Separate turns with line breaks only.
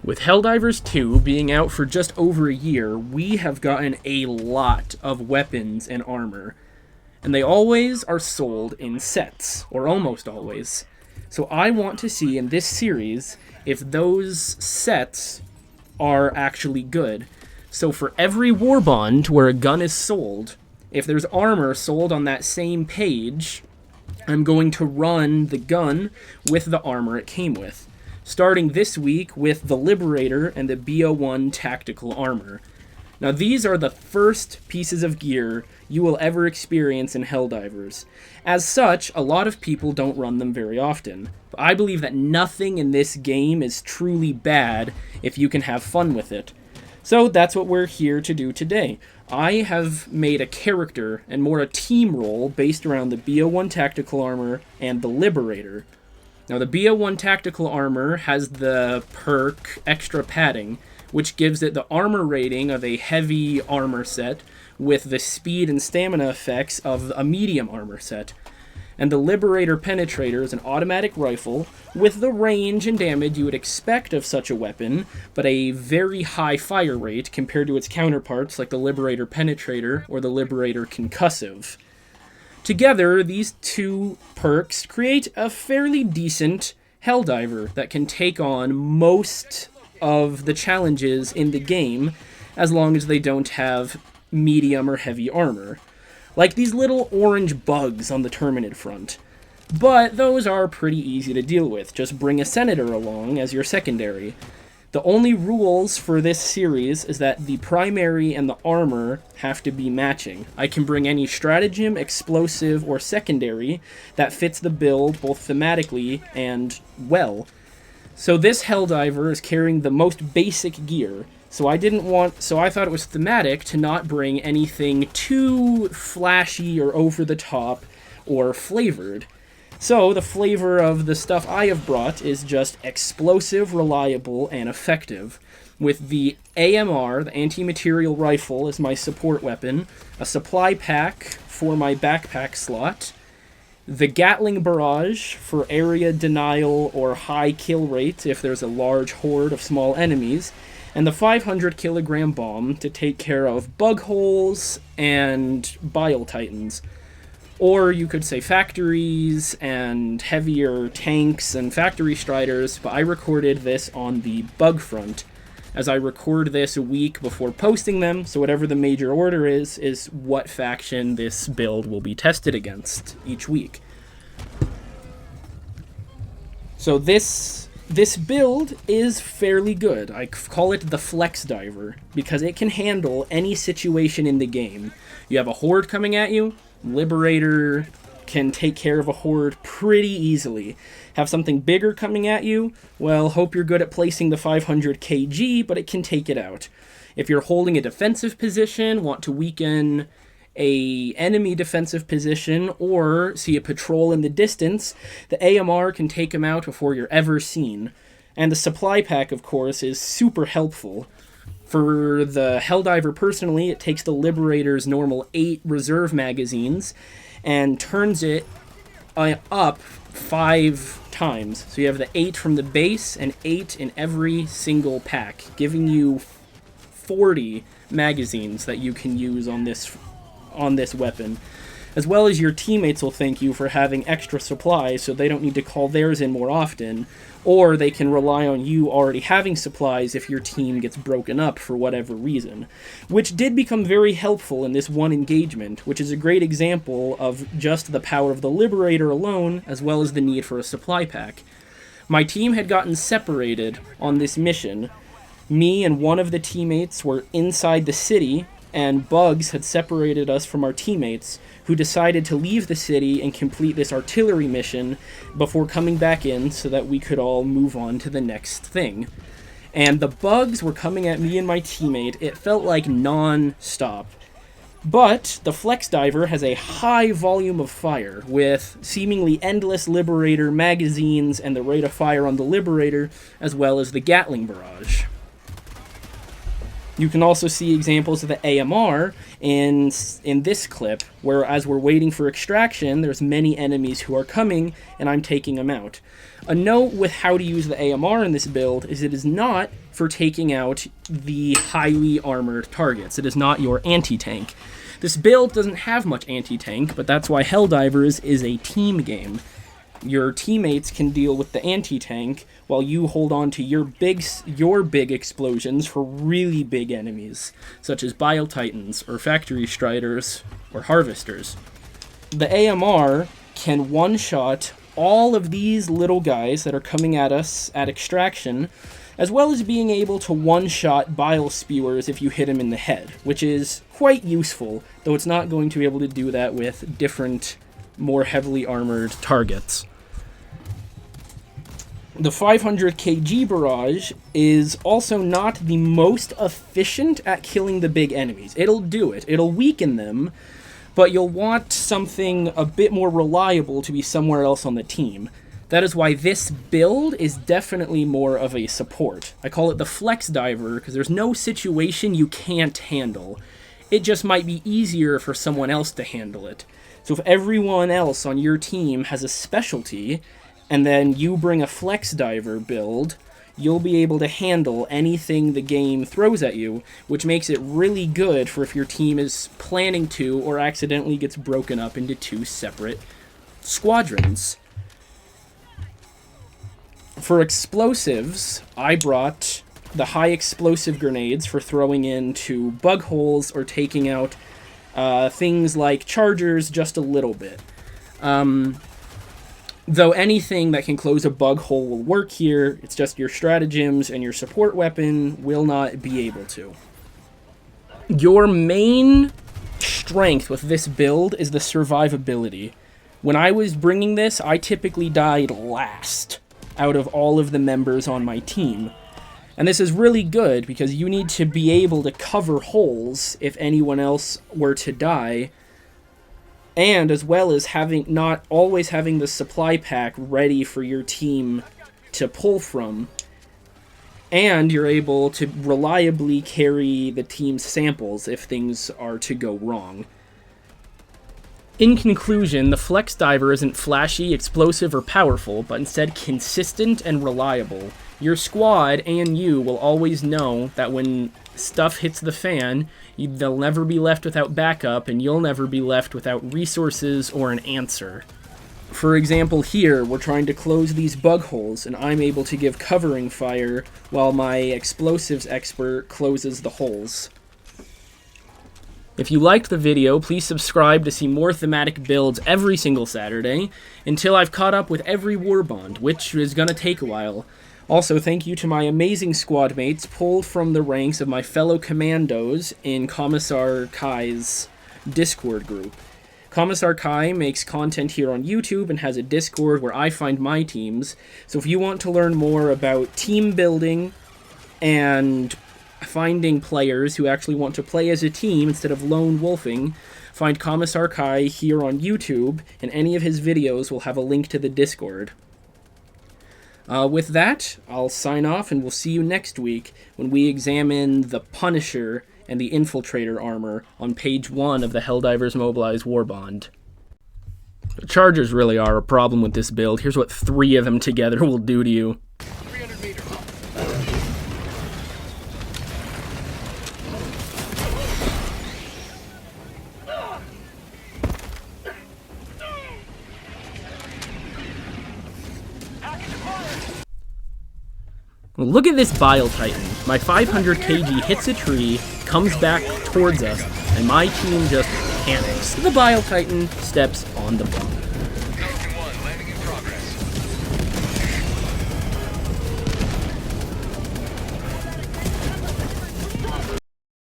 With Helldivers 2 being out for just over a year, we have gotten a lot of weapons and armor. And they always are sold in sets, or almost always. So I want to see in this series if those sets are actually good. So for every war bond where a gun is sold, if there's armor sold on that same page, I'm going to run the gun with the armor it came with. Starting this week with the Liberator and the BO1 tactical armor. Now these are the first pieces of gear you will ever experience in Helldivers. As such, a lot of people don't run them very often. But I believe that nothing in this game is truly bad if you can have fun with it. So that's what we're here to do today. I have made a character and more a team role based around the BO1 tactical armor and the Liberator. Now the BO1 tactical armor has the perk extra padding, which gives it the armor rating of a heavy armor set with the speed and stamina effects of a medium armor set. And the Liberator Penetrator is an automatic rifle with the range and damage you would expect of such a weapon, but a very high fire rate compared to its counterparts like the Liberator Penetrator or the Liberator Concussive. Together, these two perks create a fairly decent Helldiver that can take on most of the challenges in the game as long as they don't have medium or heavy armor. Like these little orange bugs on the Terminid front. But those are pretty easy to deal with. Just bring a Senator along as your secondary. The only rules for this series is that the primary and the armor have to be matching. I can bring any stratagem, explosive, or secondary that fits the build both thematically and well. So this Helldiver is carrying the most basic gear. So I thought it was thematic to not bring anything too flashy or over the top or flavored. So the flavor of the stuff I have brought is just explosive, reliable, and effective. With the AMR, the anti-material rifle, as my support weapon, a supply pack for my backpack slot, the Gatling Barrage for area denial or high kill rate if there's a large horde of small enemies, and the 500 kilogram bomb to take care of bug holes and bile titans. Or you could say factories and heavier tanks and factory striders, but I recorded this on the bug front, as I record this a week before posting them, so whatever the major order is what faction this build will be tested against each week. So this build is fairly good. I call it the Flex Diver, because it can handle any situation in the game. You have a horde coming at you, Liberator can take care of a horde pretty easily. Have something bigger coming at you, well, hope you're good at placing the 500 kg, but it can take it out. If you're holding a defensive position, want to weaken a enemy defensive position, or see a patrol in the distance, the AMR can take them out before you're ever seen. And the supply pack, of course, is super helpful. For the Helldiver personally, it takes the Liberator's normal 8 reserve magazines and turns it up 5 times. So you have the 8 from the base and 8 in every single pack, giving you 40 magazines that you can use on this weapon. As well as your teammates will thank you for having extra supplies so they don't need to call theirs in more often, or they can rely on you already having supplies if your team gets broken up for whatever reason. Which did become very helpful in this one engagement, which is a great example of just the power of the Liberator alone, as well as the need for a supply pack. My team had gotten separated on this mission. Me and one of the teammates were inside the city, and bugs had separated us from our teammates, who decided to leave the city and complete this artillery mission before coming back in so that we could all move on to the next thing. And the bugs were coming at me and my teammate. It felt like non-stop. But the Flex Diver has a high volume of fire, with seemingly endless Liberator magazines and the rate of fire on the Liberator, as well as the Gatling Barrage. You can also see examples of the AMR in this clip, where as we're waiting for extraction, there's many enemies who are coming, and I'm taking them out. A note with how to use the AMR in this build is it is not for taking out the highly armored targets. It is not your anti-tank. This build doesn't have much anti-tank, but that's why Helldivers is a team game. Your teammates can deal with the anti-tank while you hold on to your big explosions for really big enemies, such as Bile Titans or Factory Striders or Harvesters. The AMR can one-shot all of these little guys that are coming at us at extraction, as well as being able to one-shot Bile Spewers if you hit them in the head, which is quite useful, though it's not going to be able to do that with different, more heavily armored targets. The 500 kg barrage is also not the most efficient at killing the big enemies. It'll do it. It'll weaken them, but you'll want something a bit more reliable to be somewhere else on the team. That is why this build is definitely more of a support. I call it the flex diver because there's no situation you can't handle. It just might be easier for someone else to handle it. So if everyone else on your team has a specialty, and then you bring a flex diver build, you'll be able to handle anything the game throws at you, which makes it really good for if your team is planning to or accidentally gets broken up into 2 separate squadrons. For explosives, I brought the high explosive grenades for throwing into bug holes or taking out things like chargers just a little bit. Though anything that can close a bug hole will work here, it's just your stratagems and your support weapon will not be able to. Your main strength with this build is the survivability. When I was bringing this, I typically died last out of all of the members on my team. And this is really good because you need to be able to cover holes if anyone else were to die, and as well as not always having the supply pack ready for your team to pull from, and you're able to reliably carry the team's samples if things are to go wrong. In conclusion, the Flex Diver isn't flashy, explosive, or powerful, but instead consistent and reliable. Your squad and you will always know that when stuff hits the fan, they'll never be left without backup, and you'll never be left without resources or an answer. For example, here, we're trying to close these bug holes, and I'm able to give covering fire while my explosives expert closes the holes. If you liked the video, please subscribe to see more thematic builds every single Saturday, until I've caught up with every warbond, which is gonna take a while. Also, thank you to my amazing squad mates pulled from the ranks of my fellow commandos in Commissar Kai's Discord group. Commissar Kai makes content here on YouTube and has a Discord where I find my teams, so if you want to learn more about team building and finding players who actually want to play as a team instead of lone wolfing, find Commissar Kai here on YouTube, and any of his videos will have a link to the Discord. With that, I'll sign off, and we'll see you next week when we examine the Punisher and the Infiltrator armor on page 1 of the Helldivers Mobilized Warbond. The Chargers really are a problem with this build. Here's what 3 of them together will do to you.
300 meters.
Look at this Bile Titan. My 500 kg hits a tree, comes back towards us, and my team just panics. The Bile Titan steps on the bomb.